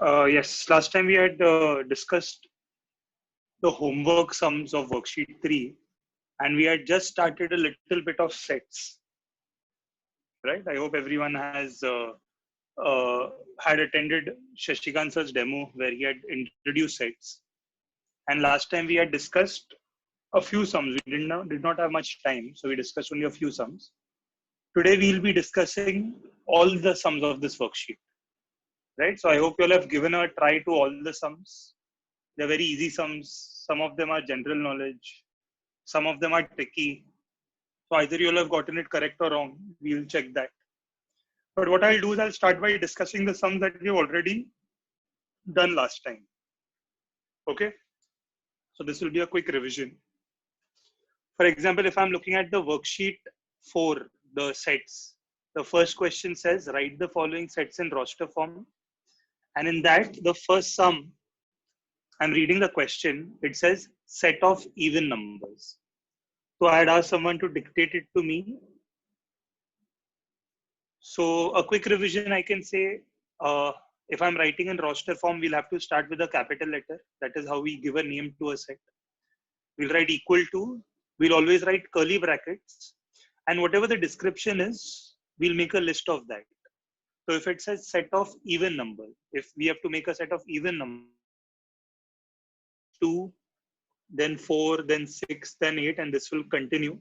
Yes, last time we had discussed the homework sums of worksheet 3, and we had just started a little bit of sets, right? I hope everyone has had attended Shashikant sir's demo where he had introduced sets. And last time we had discussed a few sums. We did not have much time, so we discussed only a few sums. Today we'll be discussing all the sums of this worksheet, right? So I hope you all have given a try to all the sums. They're very easy sums. Some of them are general knowledge. Some of them are tricky. So either you'll have gotten it correct or wrong. We'll check that. But what I'll do is I'll start by discussing the sums that we've already done last time. Okay. So this will be a quick revision. For example, if I'm looking at the worksheet 4, the sets, the first question says, write the following sets in roster form. And in that, the first sum, I'm reading the question. It says set of even numbers. So I had asked someone to dictate it to me. So a quick revision, I can say, if I'm writing in roster form, we'll have to start with a capital letter. That is how we give a name to a set. We'll write equal to. We'll always write curly brackets. And whatever the description is, we'll make a list of that. So if it says set of even number, if we have to make a set of even number, 2, then 4, then 6, then 8, and this will continue.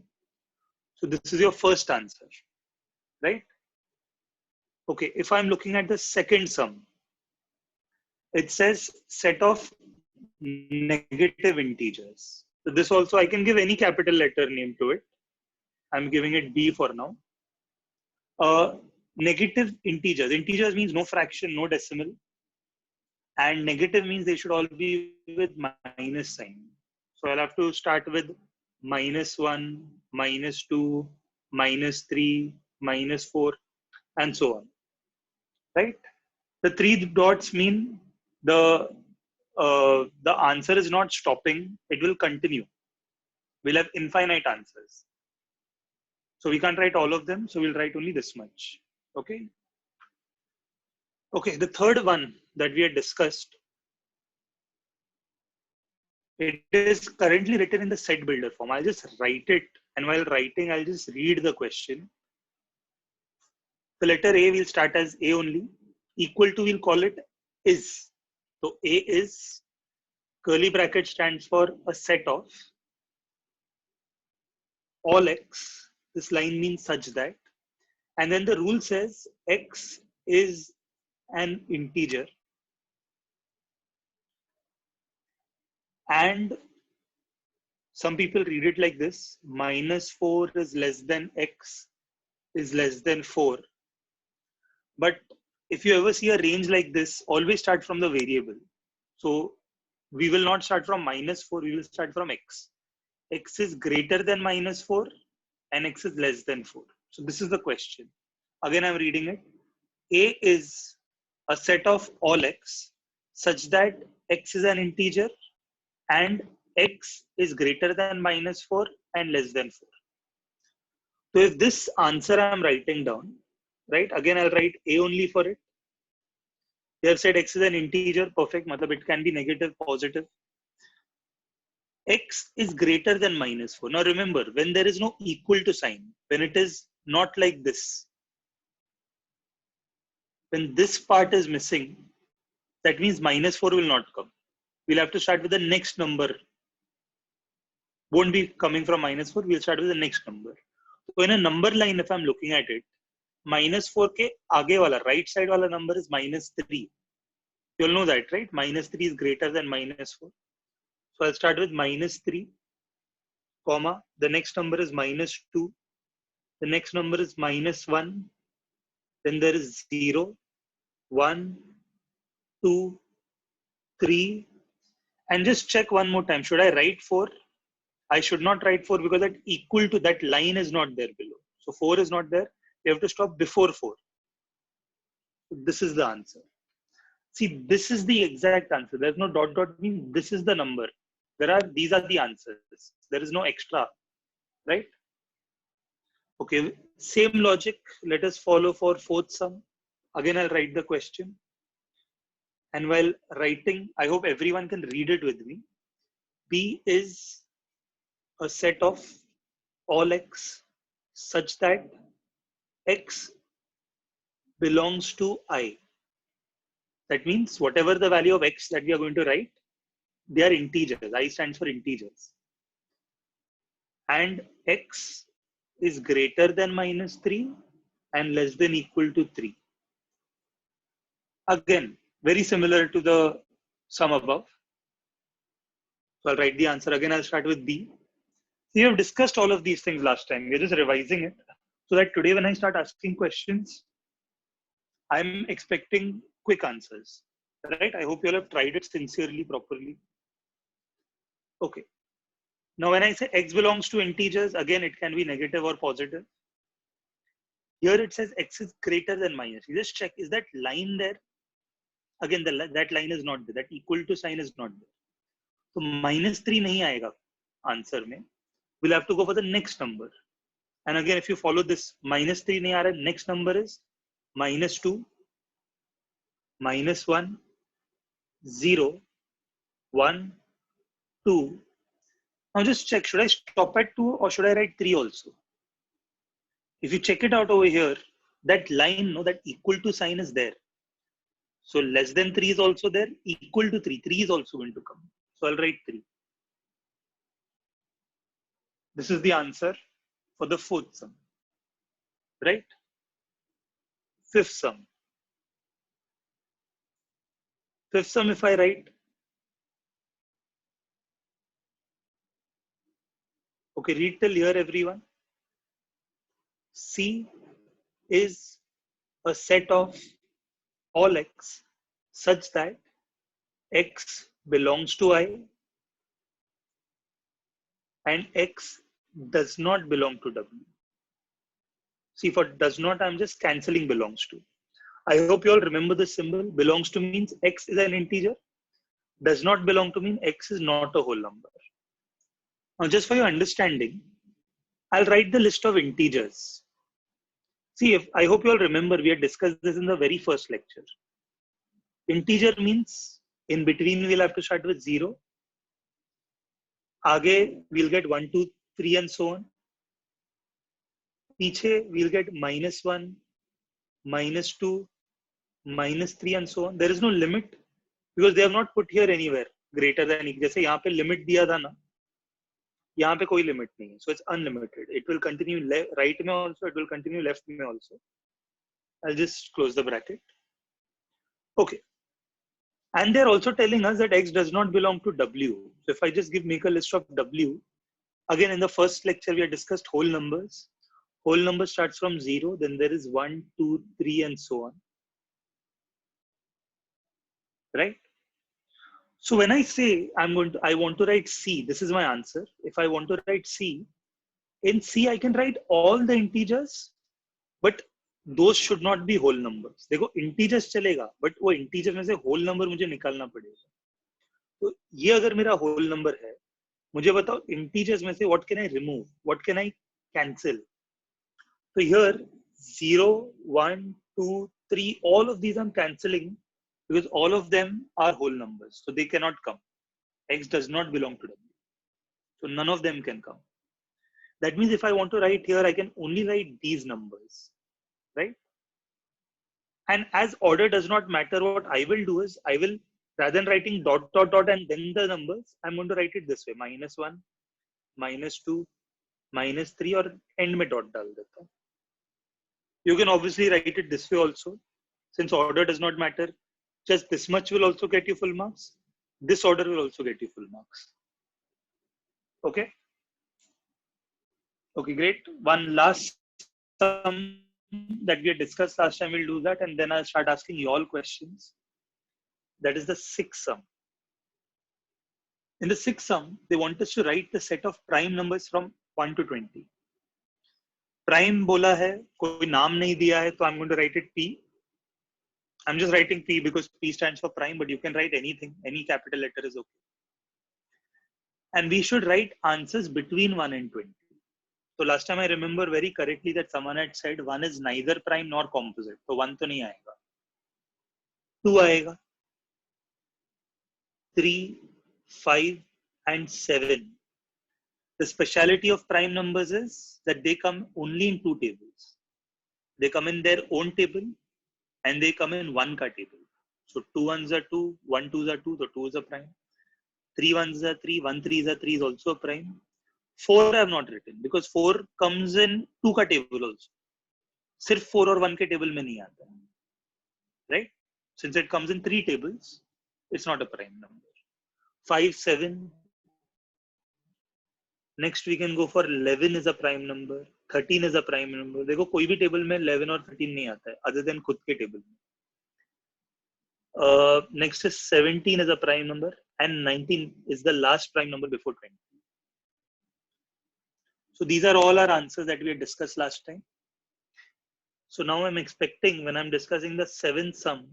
So this is your first answer, right? Okay, if I'm looking at the second sum, it says set of negative integers. So this also, I can give any capital letter name to it. I'm giving it B for now. Negative integers. Integers means no fraction, no decimal. And negative means they should all be with minus sign. So I'll have to start with -1, -2, -3, -4, and so on. Right? The 3 dots mean the answer is not stopping, it will continue. We'll have infinite answers. So we can't write all of them, so we'll write only this much. Okay. Okay, the third one that we had discussed, it is currently written in the set builder form. I'll just write it, and while writing, I'll just read the question. The letter A will start as A only. Equal to, we'll call it is. So A is, curly bracket stands for a set of all x. This line means such that. And then the rule says x is an integer. And some people read it like this: -4 is less than x is less than 4. But if you ever see a range like this, always start from the variable. So we will not start from -4, we will start from x. X is greater than -4 and x is less than 4. So this is the question. Again, I'm reading it. A is a set of all x such that x is an integer and x is greater than -4 and less than 4. So if this answer I'm writing down, right? Again, I'll write A only for it. They have said x is an integer, perfect. Matlab it can be negative, positive. X is greater than -4. Now remember, when there is no equal to sign, when it is not like this, when this part is missing, that means -4 will not come. We'll have to start with the next number. Won't be coming from -4, we'll start with the next number. So in a number line, if I'm looking at it, -4 ke aage wala, right side wala number is -3. You'll know that, right? -3 is greater than -4. So I'll start with -3, comma, the next number is -2. The next number is -1. Then there is 0, 1, 2, 3. And just check one more time. Should I write 4? I should not write 4 because that equal to that line is not there below. So 4 is not there. You have to stop before 4. This is the answer. See, this is the exact answer. There's no dot dot means this is the number. These are the answers. There is no extra, right? Okay, same logic. Let us follow for fourth sum. Again, I'll write the question. And while writing, I hope everyone can read it with me. P is a set of all x such that x belongs to I. That means whatever the value of x that we are going to write, they are integers. I stands for integers. And x is greater than -3 and less than equal to 3. Again, very similar to the sum above. So I'll write the answer. Again, I'll start with B. We have discussed all of these things last time. We're just revising it so that today when I start asking questions, I'm expecting quick answers, right? I hope you all have tried it sincerely, properly. Okay. Now, when I say x belongs to integers, again, it can be negative or positive. Here it says x is greater than minus. You just check, is that line there? Again, that line is not there. That equal to sign is not there. So -3 nahi aayega answer mein. We'll have to go for the next number. And again, if you follow this, -3 nahi aa raha, next number is -2, -1, 0, 1, 2. Now just check, should I stop at 2 or should I write 3 also? If you check it out over here, that line, no, that equal to sign is there. So less than 3 is also there, equal to 3. 3 is also going to come. So I'll write 3. This is the answer for the fourth sum, right? Fifth sum. Fifth sum, if I write, okay, read till here, everyone. C is a set of all x such that x belongs to I and x does not belong to W. See, for does not, I'm just cancelling belongs to. I hope you all remember the symbol. Belongs to means x is an integer. Does not belong to mean x is not a whole number. Now, just for your understanding, I'll write the list of integers. See, if I hope you all remember, we had discussed this in the very first lecture. Integer means in between we'll have to start with 0. Aage we'll get 1, 2, 3 and so on. Piche we'll get -1, -2, -3 and so on. There is no limit because they have not put here anywhere greater than. जैसे यहाँ पे limit दिया था ना, यहाँ पे कोई limit नहीं है. So it's unlimited. It will continue right में also. It will continue left में also. I'll just close the bracket. Okay. And they're also telling us that x does not belong to W. So if I just make a list of W, again in the first lecture we had discussed whole numbers. Whole number starts from 0, then there is 1, 2, 3 and so on. Right? So when I say I want to write C, this is my answer. If I want to write C, in C I can write all the integers, but those should not be whole numbers. देखो integers चलेगा, but वो integer में से whole number मुझे निकालना पड़ेगा. तो ये अगर मेरा whole number है, मुझे बताओ integers में से what can I remove, what can I cancel? So here 0, 1, 2, 3, all of these I'm cancelling because all of them are whole numbers, so they cannot come. X does not belong to W, so none of them can come. That means if I want to write here, I can only write these numbers, right? And as order does not matter, what I will do is I will, rather than writing dot dot dot and then the numbers, I'm going to write it this way: -1, -2, -3, or end में dot डाल देता हूँ. You can obviously write it this way also. Since order does not matter, just this much will also get you full marks. This order will also get you full marks. Okay. Okay, great. One last sum that we had discussed last time, we'll do that, and then I'll start asking you all questions. That is the sixth sum. In the sixth sum, they want us to write the set of prime numbers from 1 to 20. Prime बोला है, कोई नाम नहीं दिया है, तो I'm going to write it P. I'm just writing P because P stands for prime, but you can write anything, any capital letter is okay. And we should write answers between 1 and 20. So last time I remember very correctly that someone had said 1 is neither prime nor composite. So 1 तो नहीं आएगा. 2 आएगा. 3, 5, and 7. The speciality of prime numbers is that they come only in two tables. They come in their own table and they come in one ka table. So 2 ones are 2, 1 twos are 2, so 2 is a prime. 3 ones are 3, 1 3 is a 3 is also a prime. 4 I have not written because 4 comes in 2 ka table also. सिर्फ 4 और 1 के table में नहीं आता है, right? Since it comes in 3 tables, it's not a prime number. 5, 7. Next we can go for 11 is a prime number. 13 is a prime number. देखो कोई भी टेबल में 11 और 13 नहीं आता है other than खुद के टेबल में. Next is 17 is a prime number and 19 is the last prime number before 20. So these are all our answers that we had discussed last time. So now I'm expecting when I'm discussing the seventh sum,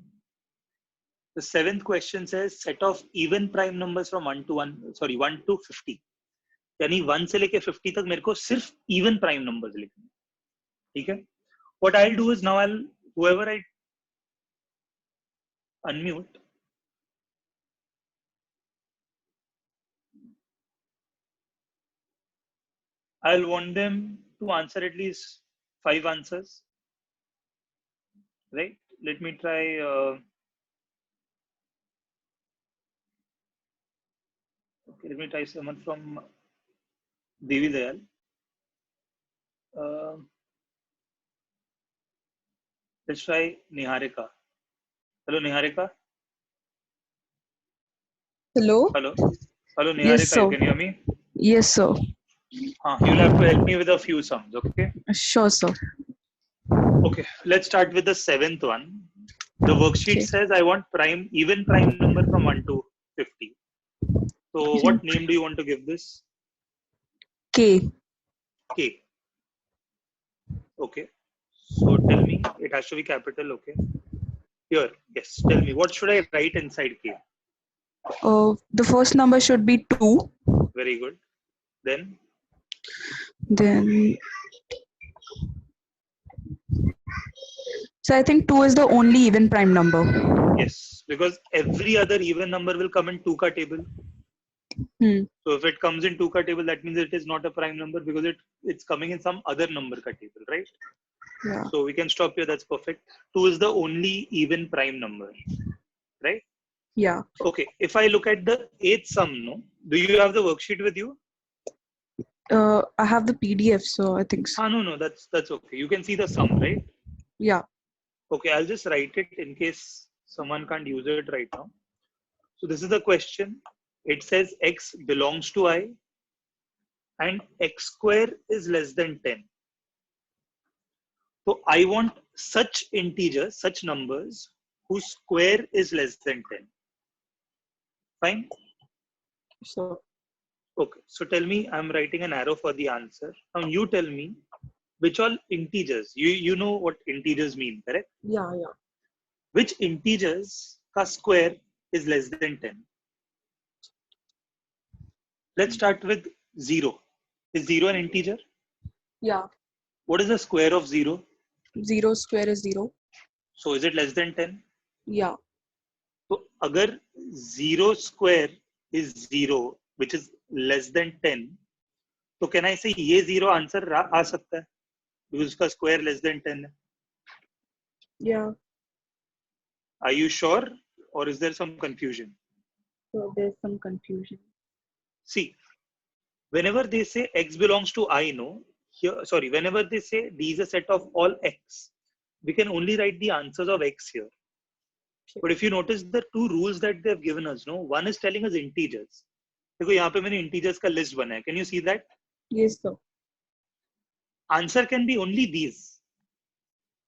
the seventh question says set of even prime numbers from 1 to 50. यानी 1 से लेके 50 तक मेरे को सिर्फ even prime numbers लिखने हैं. ठीक है? What I'll do is now whoever I unmute, I'll want them to answer at least 5 answers. Right? Let me try. Okay, let me try someone from Devi Dayal. Let's try Niharika. Hello, Niharika. Hello. Hello. Hello, Niharika. Yes, sir. You can hear me? Yes, sir. You'll have to help me with a few sums, okay? Sure, sir. Okay, let's start with the seventh one. The worksheet says I want even prime number from 1 to 50. So what name do you want to give this? K. K. Okay. So tell me, it has to be capital, okay? Here, yes. Tell me, what should I write inside K? The first number should be 2. Very good. Then? So I think 2 is the only even prime number. Yes, because every other even number will come in 2 ka table. So if it comes in 2 ka table, that means it is not a prime number because it's coming in some other number ka table, right? Yeah. So we can stop here. That's perfect. 2 is the only even prime number, right? Yeah. Okay. If I look at the eighth sum, no, do you have the worksheet with you? I have the PDF, so I think so. No, that's okay. You can see the sum, right? Yeah. Okay, I'll just write it in case someone can't use it right now. So this is the question. It says x belongs to I and x square is less than 10. So I want such integers, such numbers whose square is less than 10. Fine? So. Okay, so tell me, I'm writing an arrow for the answer. Now you tell me which all integers, you know what integers mean, correct? Yeah. Which integers ka square is less than 10? Let's start with 0. Is 0 an integer? Yeah. What is the square of 0? 0 square is 0. So is it less than 10? Yeah. So agar 0 square is 0, which is less than 10, so can I say ये 0 answer आ सकता है? Because उसका square less than 10 है. Yeah. Are you sure? Or is there some confusion? So there's some confusion. See, whenever they say x belongs to I, whenever they say D is a set of all x, we can only write the answers of x here. But if you notice the two rules that they have given us, one is telling us integers. देखो यहाँ पे मैंने integers का list बनाया. Can you see that? Yes, sir. Answer can be only these.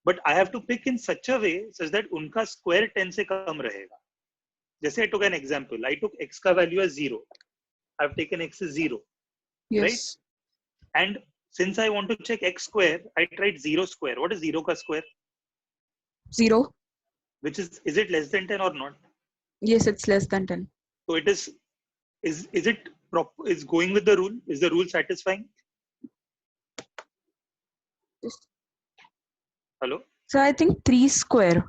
But I have to pick in such a way such that उनका square 10 से कम रहेगा. जैसे I took an example. I took x का value as 0. I've taken x as 0. Yes. Right? And since I want to check x square, I tried 0 square. What is 0 ka square? 0. Which is it less than 10 or not? Yes, it's less than 10. So it is it is going with the rule? Is the rule satisfying? Yes. Hello? So I think 3 square.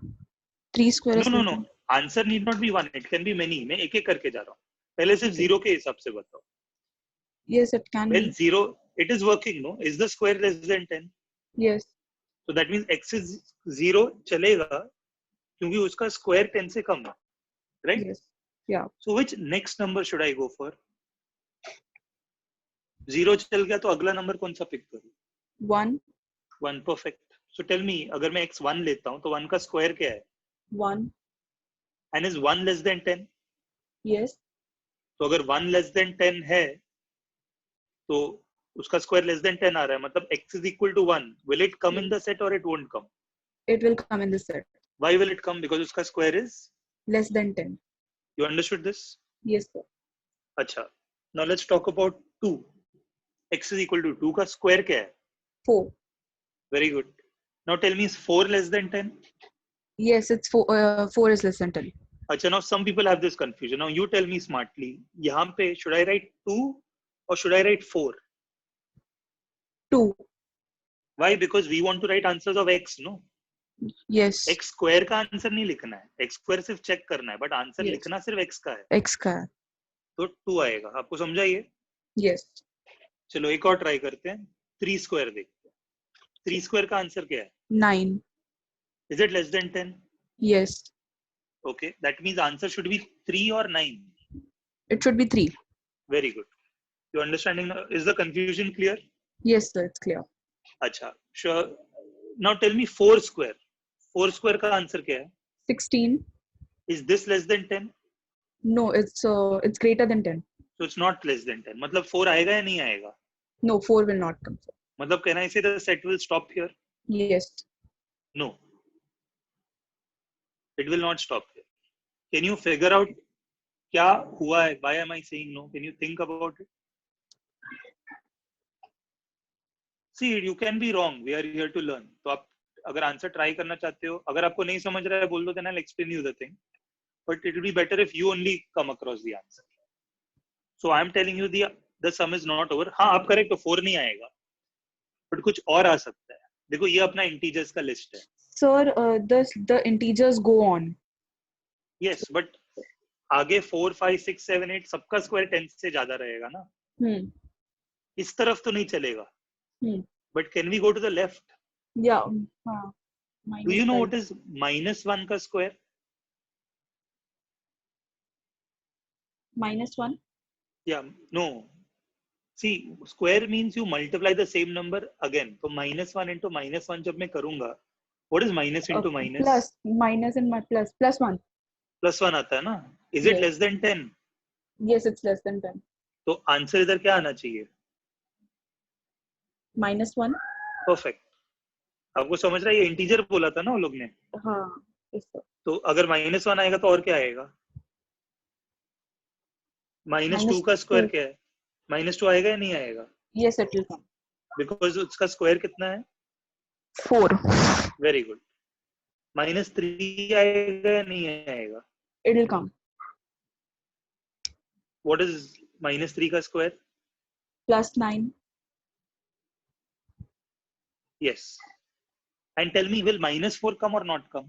3 square is No. Answer need not be 1, it can be many. मैं एक एक करके जा रहा हूँ. पहले सिर्फ Okay. 0 के हिसाब से बताओ. Yes, it can When be. 0, it is working, no? Is the square less than 10? Yes. So that means x is 0 चलेगा क्योंकि उसका square 10 से कम है, right? Yes. Yeah. So which next number should I go for? 0 चल गया तो अगला number कौन सा पिक करूँ? 1. 1, perfect. So tell me, अगर मैं x 1 लेता हूँ तो 1 का square क्या है? 1. And is 1 less than 10? Yes. तो अगर 1 less than 10 है तो उसका square less than 10 आ रहा है, मतलब x is equal to 1. Will it come in the set or it won't come? It will come in the set. Why will it come? Because उसका square is Less than 10. You understood this? Yes, sir. अच्छा. Now let's talk about 2. X is equal to 2 का square क्या है? 4. Very good. Now tell me, is 4 less than 10? Yes, it's 4. 4 is less than 10. अच्छा, now some people have this confusion. Now you tell me smartly. यहाँ पे should I write 2 or should I write 4? 2. Why? Because we want to write answers of x, no? Yes. x square का answer नहीं लिखना है. x square सिर्फ check करना है, but answer Yes. लिखना सिर्फ x का है. X का है. तो 2 आएगा. आपको समझा ये? Yes. चलो एक और ट्राई करते हैं. 3 स्क्वायर देखते हैं. 3 स्क्वायर का आंसर क्या है? 9. Is it less than 10? Yes. Okay, that means answer should be 3 or 9. It should be 3. Very good. You understanding now? Is the confusion clear? Yes, sir. It's clear. अच्छा, sure. Now tell me 4 square. 4 square का answer क्या है? 16. Is this less than 10? No, it's greater than 10. So it's not less than 10. मतलब 4 आएगा या नहीं आएगा? No, 4 will not come, sir. मतलब can I say the set will stop here? Yes. No. It will not stop here. Can you figure out क्या हुआ है? Why am I saying no? Can you think about it? See, you can be wrong. We are here to learn. तो आप अगर answer try करना चाहते हो, अगर आपको नहीं समझ रहा है बोल दो, then I'll explain you the thing. But it will be better if you only come across the answer. So I am telling you the sum is not over. हाँ, आप करेक्ट, तो 4 नहीं आएगा, बट कुछ और आ सकता है. देखो ये अपना इंटीजर्स का लिस्ट है. Sir, the integers go on. Yes, but आगे 4, 5, 6, 7, 8 सबका स्क्वायर 10 से ज्यादा रहेगा ना. इस तरफ तो नहीं चलेगा. But can we go to the left? Yeah. Do you know what is -1 का square? -1? Yeah, no. See, square means you multiply the same number again. So -1 into -1 जब मैं करूंगा, what is minus into minus? Plus, minus and plus, +1. +1 आता है ना? Is it Yes. less than 10? Yes, it's less than 10. तो answer इधर क्या आना चाहिए? -1. Perfect. आपको समझ रहा है? ये इंटीजर बोला था ना वो लोग ने. हाँ. Yes, sir. तो अगर -1 आएगा तो और क्या आएगा? -2 का स्क्वायर क्या है? -2 आएगा या नहीं आएगा? Yes, it will come. Because उसका स्क्वायर कितना है? 4. Very good. -3 आएगा या नहीं आएगा? It will come. What is -3 का square? +9. Yes. And tell me, will -4 come or not come?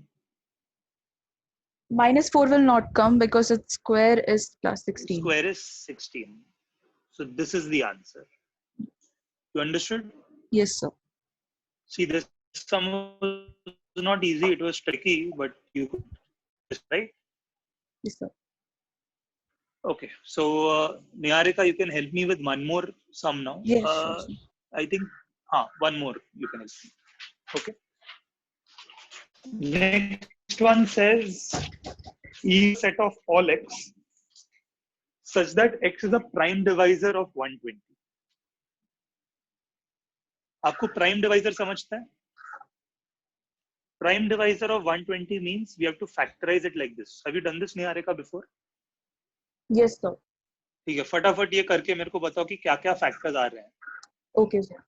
-4 will not come because its square is +16. Square is 16. So this is the answer. You understood? Yes, sir. See, this sum was not easy. It was tricky, but you could, right? Yes, sir. Okay. So, Niharika, you can help me with one more sum now. Yes, sure. I think, one more you can help me. Okay. Next one says E set of all x such that x is a prime divisor of 120. आपको prime divisor समझता है? Prime divisor of 120 means we have to factorize it like this. Have you done this, Niharika, before? Yes, sir. ठीक है, फटाफट ये करके मेरे को बताओ कि क्या क्या फैक्टर्स आ रहे हैं. Okay, sir.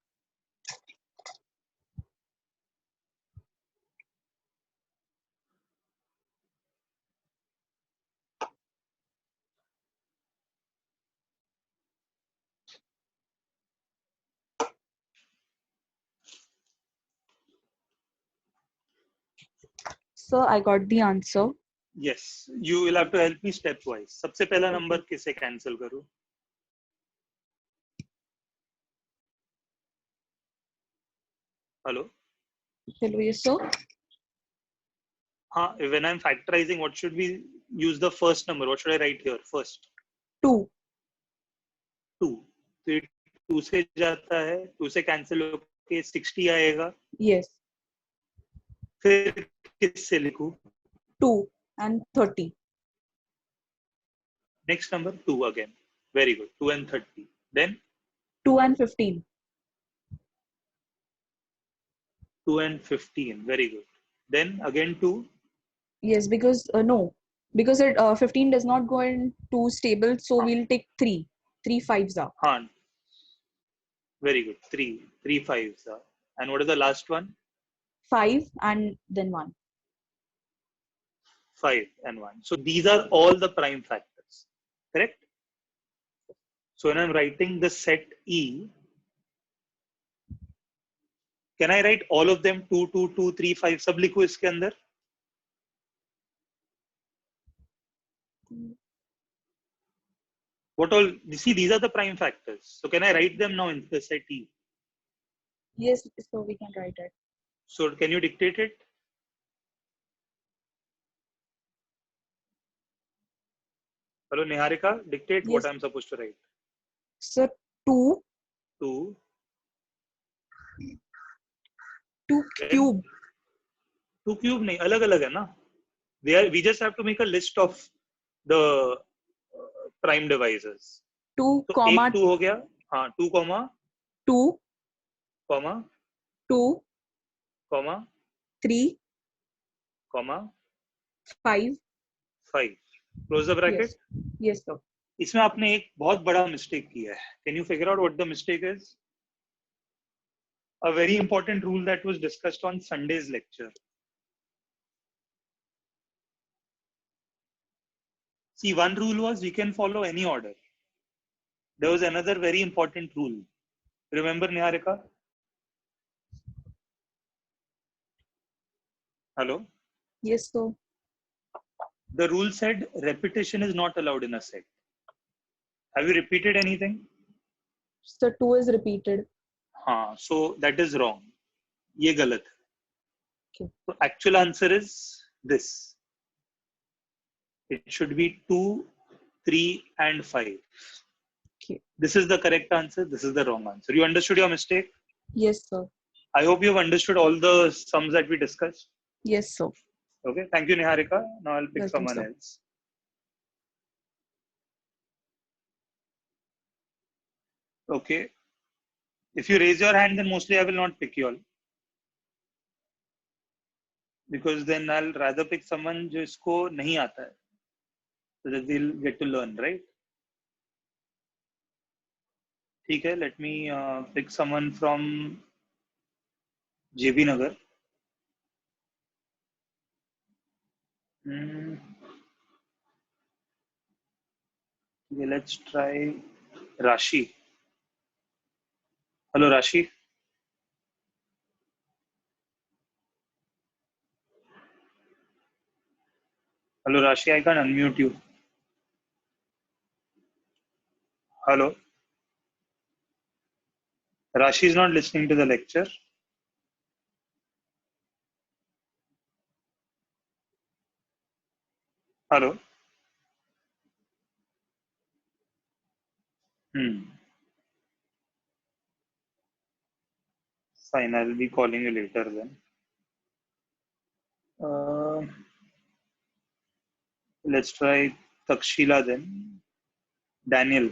So I got the answer. Yes, you will have to help me stepwise. सबसे पहला नंबर किसे कैंसिल करूं? Hello? Hello, yes, sir. हाँ, when I'm factorizing, what should we use the first number? What should I write here first? 2. 2. तो ये 2 से जाता है, 2 से कैंसिल होके 60 आएगा. Yes. फिर किससे लिखूं? 2 and 30. Next number 2 again. Very good. 2 and 30. Then 2 and 15. 2 and 15. Very good. Then again 2. Yes, because no, because it 15 does not go in 2 stable, so we'll take 3. 3 5s are हाँ. Very good. 3. 3 5s. And what is the last one? 5 and then 1. 5 and 1. So these are all the prime factors. Correct? So when I'm writing the set E, can I write all of them 2, 2, 2, 3, 5 सब लिखूं इसके अंदर? What all? You see, these are the prime factors. So can I write them now in the set E? Yes, so we can write it. So can you dictate it? Hello, Niharika, dictate what Yes. I'm supposed to write. So 2 2 cube. 2 cube नहीं, अलग अलग है ना? We just have to make a list of the prime divisors. 2 तो comma एक 2 हो गया. हाँ, 2 comma 2 comma 2 comma 3 comma 5. 5. Close the bracket. Yes. Yes, sir. इसमें आपने एक बहुत बड़ा मिस्टेक किया है. Can you figure out what the mistake is? A very important rule that was discussed on Sunday's lecture. See, one rule was we can follow any order. There was another very important rule. Remember, Niharika? Hello? Yes, sir. The rule said repetition is not allowed in a set. Have you repeated anything? So 2 is repeated. हाँ, so that is wrong. ये गलत है. Okay. So actual answer is this. It should be 2, 3, and 5. Okay. This is the correct answer. This is the wrong answer. You understood your mistake? Yes, sir. I hope you've understood all the sums that we discussed. Yes, sir. Okay. Thank you, Niharika. Now I'll pick Welcome, someone sir. else. Okay. If you raise your hand, then mostly I will not pick you all. Because then I'll rather pick someone जिसको नहीं आता है. So that they'll get to learn, right? ठीक है. Let me pick someone from JB Nagar. Okay, let's try Rashi. Hello, Rashi. Hello, Rashi. I can't unmute you. Hello. Rashi is not listening to the lecture. Hello. Fine, I'll be calling you later then. Let's try Takshila then. Daniel.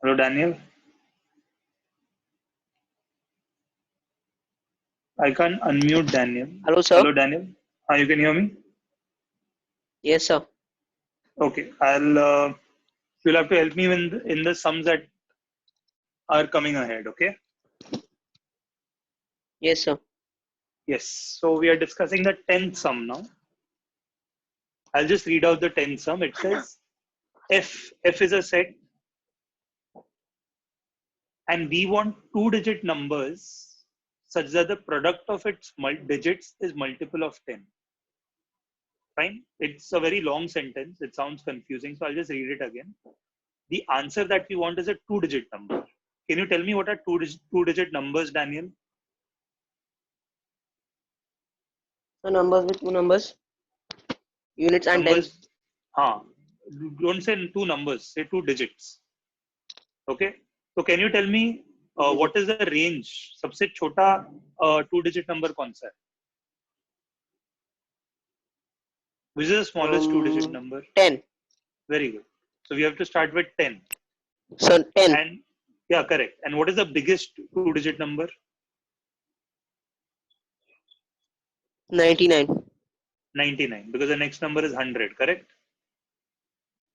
Hello, Daniel. I can't unmute Daniel. Hello, sir. Hello, Daniel. You can hear me? Yes, sir. Okay, you'll have to help me in the sums that are coming ahead, okay? Yes, sir. Yes, so we are discussing the 10th sum now. I'll just read out the 10th sum. It says F is a set and we want 2-digit numbers such that the product of its digits is multiple of 10. Fine. It's a very long sentence. It sounds confusing. So I'll just read it again. The answer that we want is a 2-digit number. Can you tell me what are two-digit numbers, Daniel? So numbers with two numbers, units and Numbers. tens. Don't say two numbers. Say 2 digits. Okay. So can you tell me what is the range? सबसे छोटा 2-digit number कौन सा है? Which is the smallest 2-digit number? 10. Very good. So we have to start with 10. So 10. And yeah, correct. And what is the biggest 2-digit number? 99. 99. Because the next number is 100. Correct.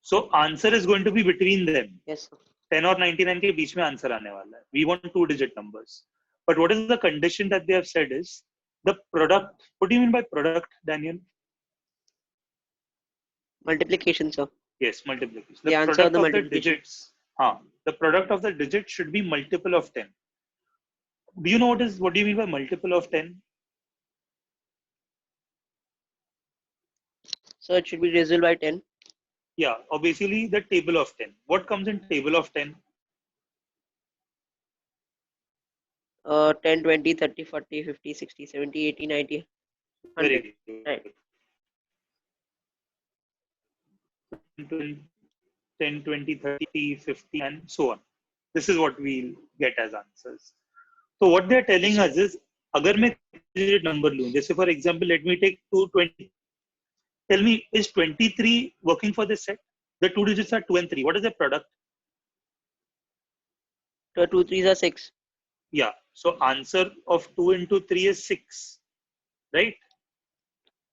So answer is going to be between them. Yes, sir. 10 और 99 के बीच में answer आने वाला है. We want 2-digit numbers. But what is the condition that they have said is the product. What do you mean by product, Daniel? Multiplication, sir. Yes, multiplication. The The answer product of the of the multiplication. digits. The product of the digits should be multiple of 10. Do you know what do you mean by multiple of 10? So it should be divisible by 10. Yeah, or basically the table of 10. What comes in table of 10? 10, 20, 30, 40, 50, 60, 70, 80, 90, 100. Very good. Right. 10, 20, 30, 50, and so on. This is what we'll get as answers. So what they're telling us is, अगर मैं digit number लूँ, जैसे for example, let me take 220. Tell me, is 23 working for this set? The 2 digits are 2 and 3. What is the product? So 2 3s are 6. Yeah. So answer of 2 into 3 is 6, right?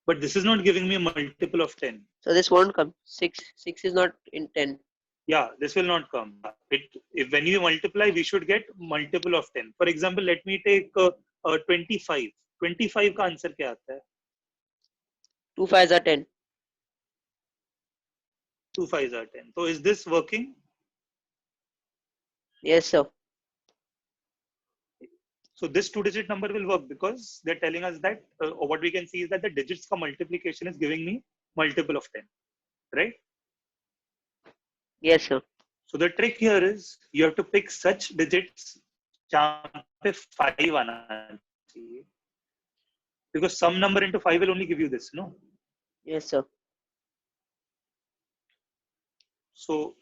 But this is not giving me a multiple of 10. So this won't come. 6 is not in 10. Yeah, this will not come. If when you multiply, we should get multiple of 10. For example, let me take 25. 25 का answer क्या आता है? 2 5s are 10. 2 5s are 10. So is this working? Yes, sir. So this 2-digit number will work because they're telling us that, or what we can see is that the digits ka multiplication is giving me multiple of 10, right? Yes, sir. So the trick here is you have to pick such digits जहाँ पे 5 आना चाहिए. Because some number into 5 will only give you this, no? Yes, sir. So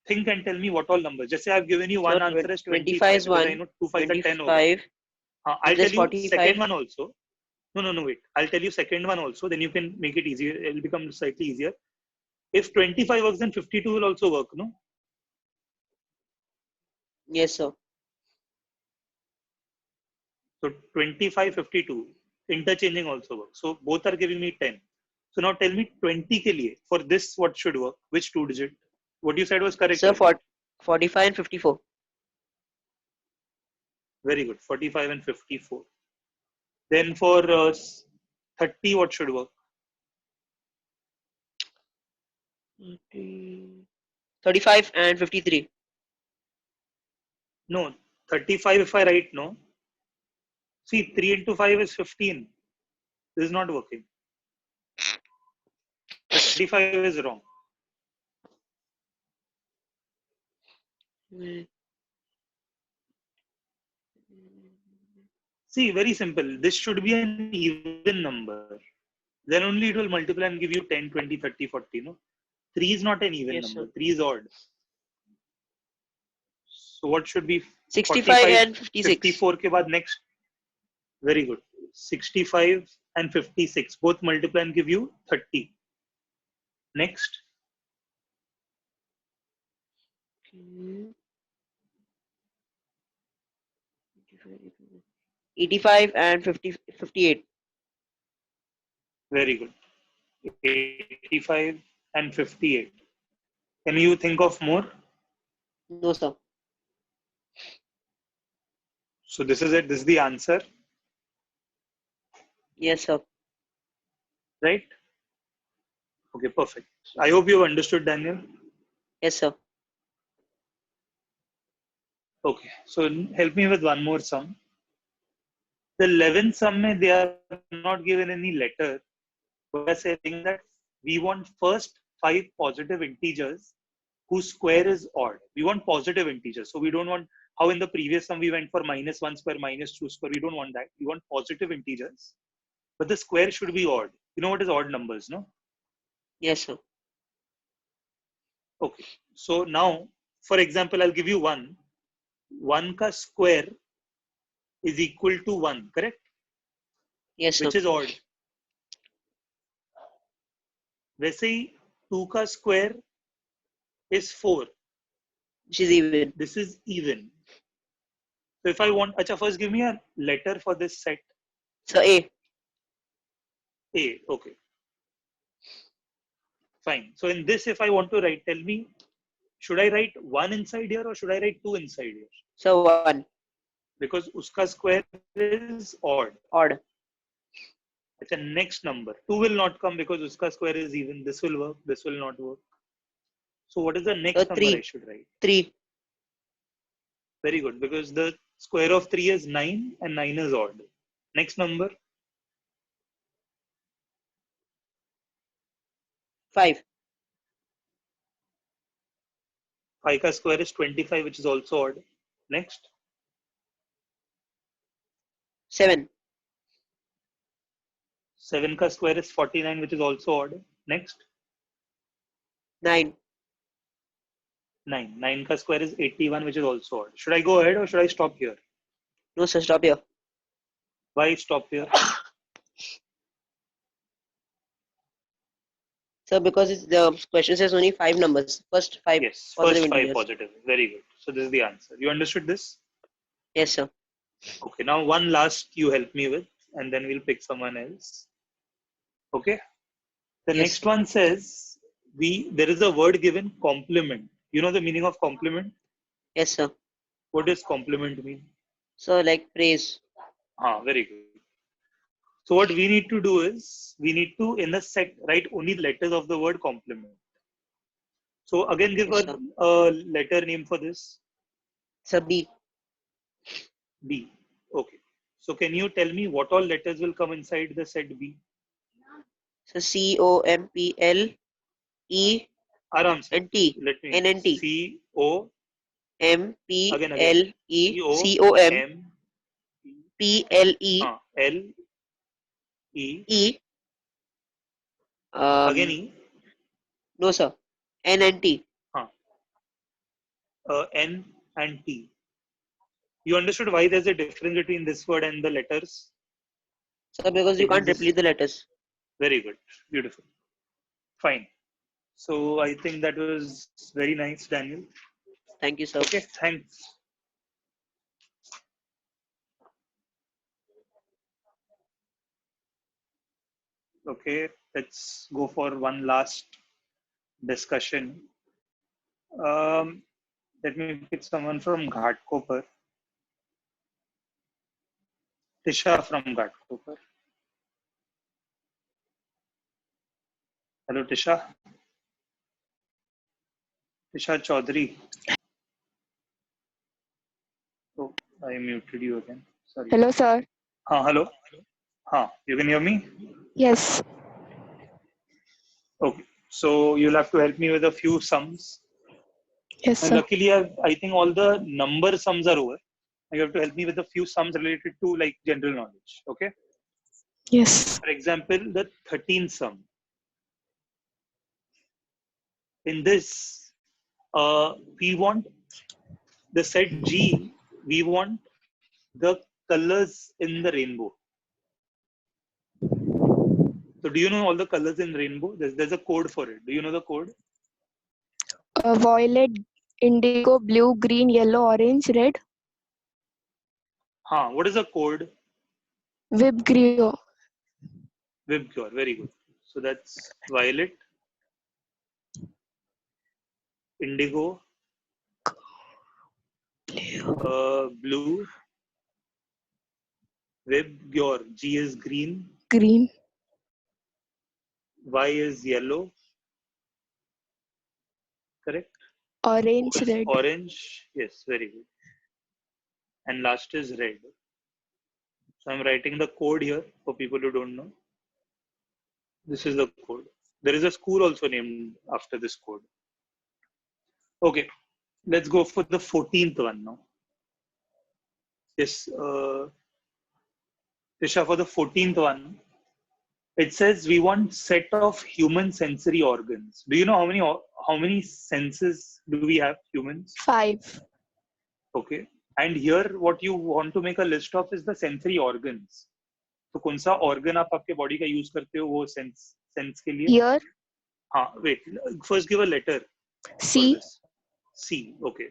think and tell me what all numbers. Just say I've given you one So answer as 25 25 is because 1. I know 2 5s are 10 over. 25. I'll This tell you 45. second one also. No, wait. I'll tell you second one also. Then you can make it easier. It'll become slightly easier. If 25 works, then 52 will also work, no? Yes, sir. So 25, 52. Interchanging also works. So both are giving me 10. So now tell me 20 ke liye, for this what should work? Which 2 digit? What you said was correct. Sir, 45 and 54. Very good. 45 and 54. Then for 30, what should work? 35 and 53. No, 35 if I write, no. See, 3 into 5 is 15. This is not working. 35 is wrong. See, very simple. This should be an even number. Then only it will multiply and give you 10, 20, 30, 40. No? 3 is not an even Yes, number. sir. 3 is odd. So what should be 65 and 56. 54 ke baad next. Very good. 65 and 56. Both multiply and give you 30. Next. 85 and 58. Very good. 85 and 58. Can you think of more? No, sir. So this is it. This is the answer, Yes, sir. right? Okay, perfect. I hope you understood, Daniel. Yes, sir. Okay, so help me with one more sum. The 11th sum mein they are not given any letter. We are saying that we want first 5 positive integers whose square is odd. We want positive integers. So we don't want how in the previous sum we went for -1 square, -2 square. We don't want that. We want positive integers. But the square should be odd. You know what is odd numbers, no? Yes, sir. Okay. So now, for example, I'll give you 1. 1 ka square is equal to 1, correct? Yes, sir. Which is odd. वैसे ही 2 का square is 4. Which is even. This is even. So if I want, acha, first give me a letter for this set. So A. A, okay. Fine. So in this, if I want to write, tell me, should I write 1 inside here or should I write 2 inside here? So 1. Because uska square is odd. Odd. It's a next number. 2 will not come because uska square is even. This will work. This will not work. So what is the next So number 3. I should write? 3. Very good. Because the square of 3 is 9 and 9 is odd. Next number? 5. 5 ka square is 25, which is also odd. Next? 7. 7 ka square is 49, which is also odd. Next? 9. 9. 9 ka square is 81, which is also odd. Should I go ahead or should I stop here? No, sir. Stop here. Why stop here? So because the question says only 5 numbers. First 5 Yes, positive first 5 integers. positive. Very good. So this is the answer. You understood this? Yes, sir. Okay, now one last you help me with, and then we'll pick someone else. Okay? The Yes. next one says, there is a word given, complement. You know the meaning of complement? Yes, sir. What does complement mean? So like praise. Very good. So what we need to do is, we need to, in a set, write only letters of the word complement. So again, give Yes, sir. a letter name for this. So B. B. Okay. So can you tell me what all letters will come inside the set B? So COMPLE Aram se. and T. Let me. NNT. C-O. MPLE Again. COMPLE L-E. E. Again E. No, sir. NNT. N and T. You understood why there's a difference between this word and the letters? So because you Because can't this- repeat the letters. Very good. Beautiful. Fine. So I think that was very nice, Daniel. Thank you, sir. Okay, thanks. Okay, let's go for one last discussion. Let me pick someone from Ghatkopar. Tisha from Ghatkopar. Hello, Tisha. Tisha Chaudhary. Oh, I muted you again. Sorry. Hello, sir. Hello. You can hear me? Yes. Okay. So you'll have to help me with a few sums. Yes, And sir. luckily, I think all the number sums are over. You have to help me with a few sums related to like general knowledge. Okay. Yes. For example, the 13th sum. In this, we want the set G, we want the colors in the rainbow. So do you know all the colors in rainbow? There's a code for it. Do you know the code? Violet, indigo, blue, green, yellow, orange, red. What is the code? Vibgrio. Vibgyor. Very good. So that's violet, indigo, blue, Vibgyor. G is green, Green. Y is yellow. Correct? Orange, red. Orange. Yes, very good. And last is red. So I'm writing the code here for people who don't know. This is the code. There is a school also named after this code. Okay, let's go for the 14th one now. Yes, Tisha, for the 14th one, it says we want set of human sensory organs. Do you know how many senses do we have, humans? 5. Okay. And here what you want to make a list of is the sensory organs. तो कौन सा organ आप आपके body का use करते हो वो sense के लिए? Ear. हाँ, wait. First give a letter. C. C. Okay.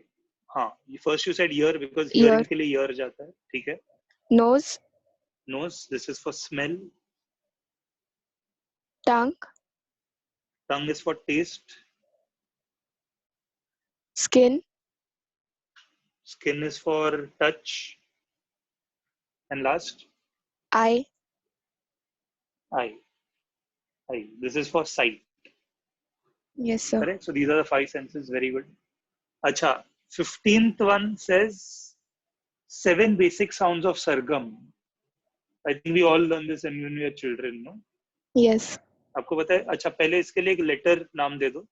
हाँ. First you said ear because Ear. hearing के लिए ear जाता है. ठीक है. Nose. Nose. This is for smell. Tongue. Tongue is for taste. Skin. Skin is for touch. And last, Eye. eye. Eye. This is for sight. Yes, sir. Correct? So these are the 5 senses. Very good. Acha, 15th one says 7 basic sounds of sargam. I think we all learn this when we are children, no? Yes. आपको पता है? अच्छा, पहले इसके लिए एक letter नाम दे दो.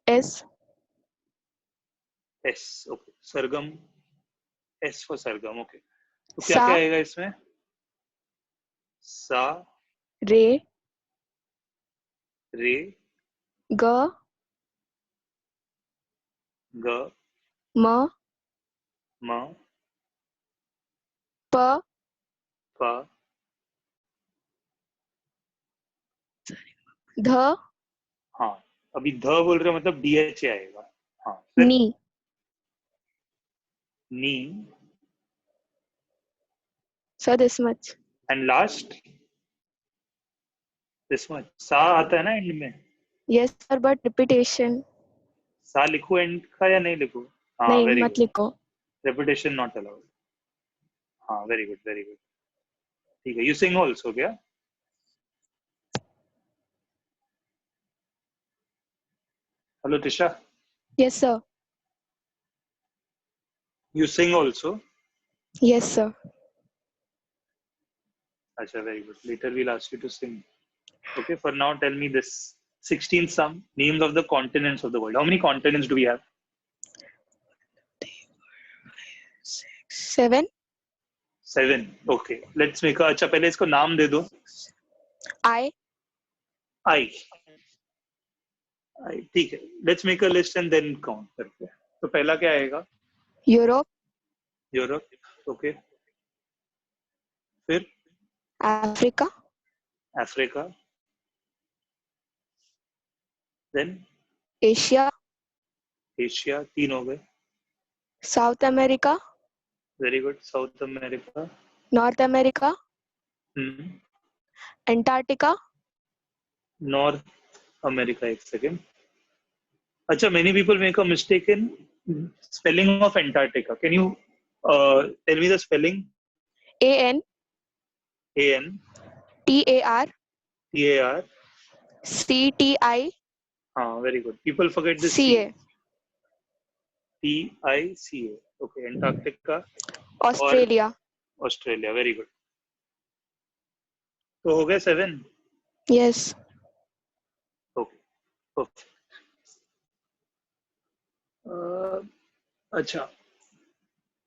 S. S. Okay. Sargam. S for Sargam. Okay. तो सा. क्या क्या आएगा इसमें? सा. Re. रे. G. ग. M. म. P. प. ध. हाँ. अभी ध बोल रहे हो मतलब DH आएगा. हाँ. फिर Ni. Knee. So this much. And last, this one. सा आता है ना एंड में. Yes, sir, but repetition. सा लिखो एंड का या नहीं लिखो? हाँ, नहीं वेरी मत गुड. लिखो. Repetition not allowed. हाँ, वेरी गुड, वेरी गुड. ठीक है. यू सिंग ऑल्सो क्या? Hello Tisha. Yes, sir. You sing also? Yes, sir. Acha, very good. Later we'll ask you to sing. Okay, for now tell me this. 16th sum, names of the continents of the world. How many continents do we have? 7. 7. Okay. Let's make a... अच्छा, पहले इसको नाम दे दो. I. I. ठीक है. Let's make a list and then count करते हैं. तो पहला क्या आएगा? Europe. यूरोप. Okay. फिर Africa. Africa. Then Asia. Asia. 3 हो गए. South America. Very good. South America. North America. Antarctica. North America. एक सेकेंड. अच्छा, many people make a mistake in spelling of Antarctica. Can you tell me the spelling? AN. AN. TAR. TAR. CTI. Very good. People forget the CA. TICA. Okay, Antarctica. Australia. और Australia. Very good. तो हो गए 7. Yes. Okay. Perfect. अच्छा.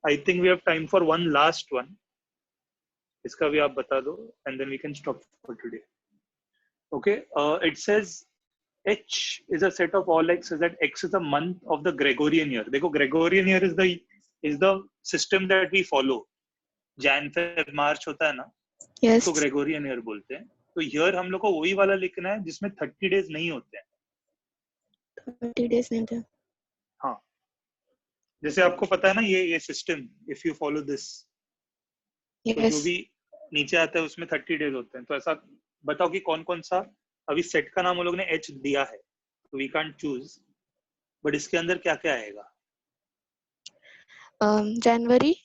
I think we have time for one last one. इसका भी आप बता दो and then we can stop for today. Okay. It says H is a set of all X, is that X is the month of the Gregorian year. देखो, Gregorian year is the system that we follow. Jan, Feb, March होता है ना? Yes. तो Gregorian year बोलते हैं. तो here हम लोग को वही वाला लिखना है जिसमें 30 days नहीं होते हैं. 30 days नहीं थे. हाँ. जैसे आपको पता है ना ये system, if you follow this, तो जो Yes. भी नीचे आता है उसमें 30 डेज होते हैं. तो ऐसा बताओ कि कौन कौन सा. अभी सेट का नाम वो लोग ने H दिया है, तो वी कांट चूज, बट इसके अंदर क्या क्या आएगा? January.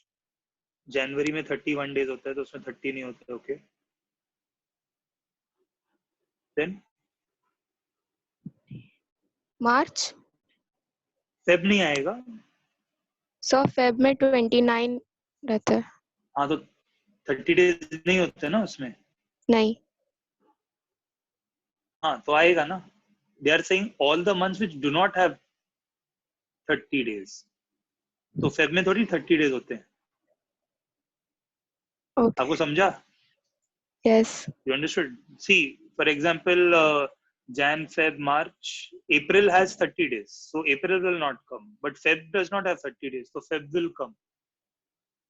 जनवरी में 31 डेज होता है, तो उसमें 30 नहीं होते. ओके. Then March. फेब नहीं आएगा. So Feb में 29 रहता है. हाँ, तो 30 days नहीं होते ना उसमें. नहीं. हाँ तो आएगा ना. They are saying all the months which do not have 30 days. तो फेब में थोड़ी 30 डेज होते हैं. Okay. आपको समझा? Yes. You understood? See, for example, Jan, Feb, March, April has 30 days. So April will not come. But Feb does not have 30 days. So Feb will come.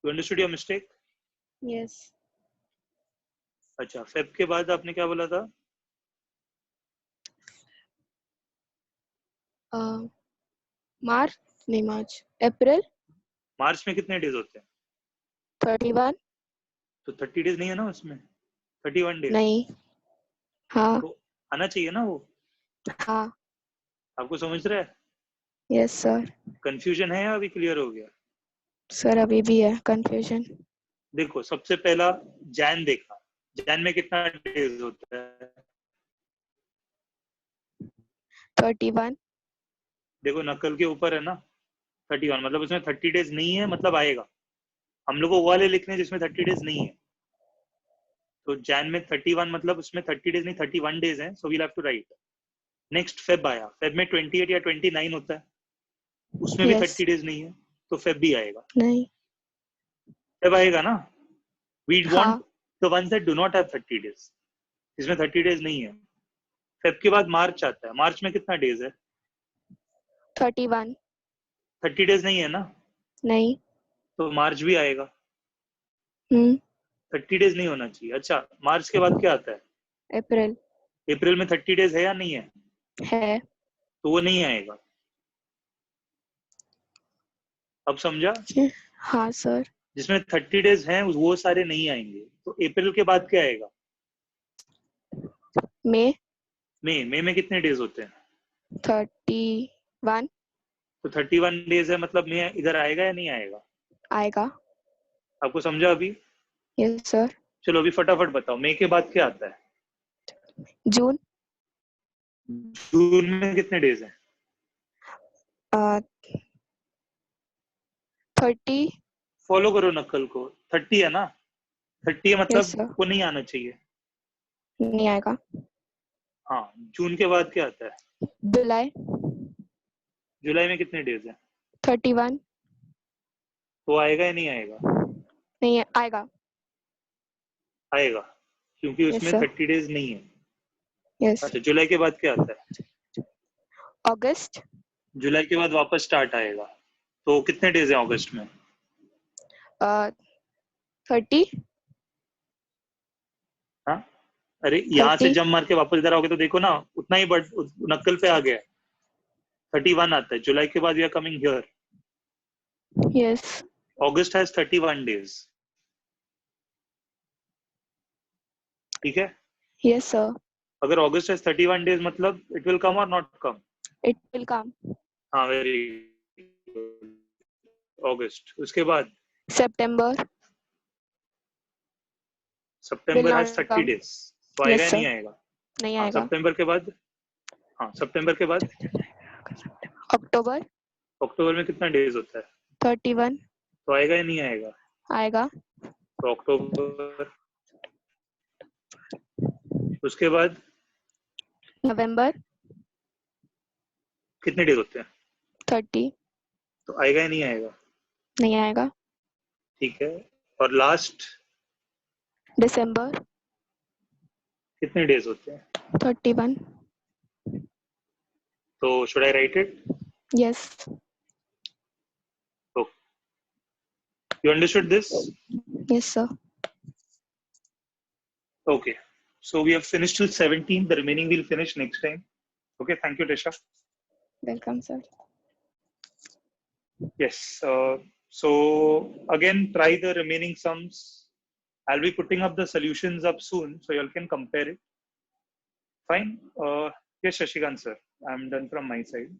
You understood your mistake? Yes. अच्छा, Feb के बाद आपने क्या बोला था? March. नहीं March. April. मार्च में कितने डेज होते हैं? 31. तो 30 डेज नहीं है ना उसमें. 31 डेज. नहीं. हाँ. तो आना चाहिए ना वो. हाँ. आपको समझ रहा है? Yes sir. कंफ्यूजन है या अभी क्लियर हो गया? सर अभी भी है confusion. देखो, सबसे पहला जैन देखा. जैन में कितना डेज होता है? 31. देखो नकल के ऊपर है ना 31, मतलब उसमें 30 डेज नहीं है, मतलब आएगा. हम लोग को वो वाले लिखने जिसमें 30 डेज नहीं है. तो जैन में 31 मतलब उसमें 30 डेज नहीं 31 डेज हैं. So we'll have to write. Next Feb आया. फेब में 28 या 29 होता है. उसमें भी Yes. 30 डेज नहीं है. तो फेब भी आएगा. नहीं. फेब आएगा ना. वी हाँ. Want the ones that do not have 30 days. इसमें 30 डेज नहीं है. फेब के बाद मार्च आता है. मार्च में कितना डेज है? 31. 30 डेज नहीं है ना. नहीं. तो मार्च भी आएगा. 30 डेज नहीं होना चाहिए. अच्छा, मार्च के बाद क्या आता है? April. अप्रैल में 30 डेज है या नहीं है? है. तो वो नहीं आएगा. अब समझा? हाँ सर. जिसमें 30 डेज हैं वो सारे नहीं आएंगे. तो अप्रैल के बाद क्या आएगा? May. मई में कितने डेज होते हैं? 31. तो 31 डेज है, मतलब मई इधर आएगा या नहीं आएगा? आएगा. आपको समझा अभी? Yes sir. चलो अभी फटाफट बताओ, मई के बाद क्या आता है? June. जून में कितने डेज हैं? 30. फॉलो करो नकल को. 30 है ना. 30 है Yes मतलब sir. वो नहीं आना चाहिए. नहीं आएगा. हाँ. जून के बाद क्या आता है? July. जुलाई में कितने डेज हैं? 31. तो आएगा या नहीं आएगा? नहीं आएगा. आएगा, क्योंकि Yes उसमें sir. 30 डेज नहीं है. Yes. अच्छा, जुलाई के बाद क्या आता है? August. जुलाई के बाद वापस स्टार्ट आएगा. तो कितने डेज हैं अगस्त में? 30. हाँ. अरे यहाँ से 30. जम मार के वापस इधर आओगे तो देखो ना, उतना ही बट नक्कल पे आ गया. 31 आता है. जुलाई के बाद we are coming here. Yes. अगस्त हैज 31 डेज. ठीक है. Yes sir. अगर अगस्त हैज 31 डेज मतलब इट विल कम और not come? It will come. हाँ, वेरी. अगस्त. उसके बाद September. Will सितंबर हैज not 30 come. डेज. तो आएगा Yes या sir. नहीं आएगा? नहीं हाँ. आएगा. सितंबर के बाद. हाँ, सितंबर के बाद October. अक्टूबर में कितना डेज होता है? 31. तो आएगा या नहीं आएगा? आएगा. तो अक्टूबर. उसके बाद November. कितने डेज होते हैं? 30. तो आएगा या नहीं आएगा? नहीं आएगा. ठीक है. और लास्ट December. कितने डेज होते हैं? 31. तो should I right it? Yes. तो you understood this? Yes sir. Okay. So we have finished till 17. The remaining we'll finish next time. Okay. Thank you, Tisha. Welcome sir. Yes. So again, try the remaining sums. I'll be putting up the solutions up soon, so you all can compare it. Fine. Yes, Shashikant sir. I'm done from my side.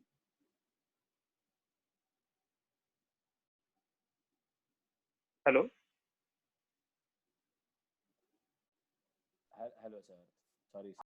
Hello. Hello, sir. Sorry,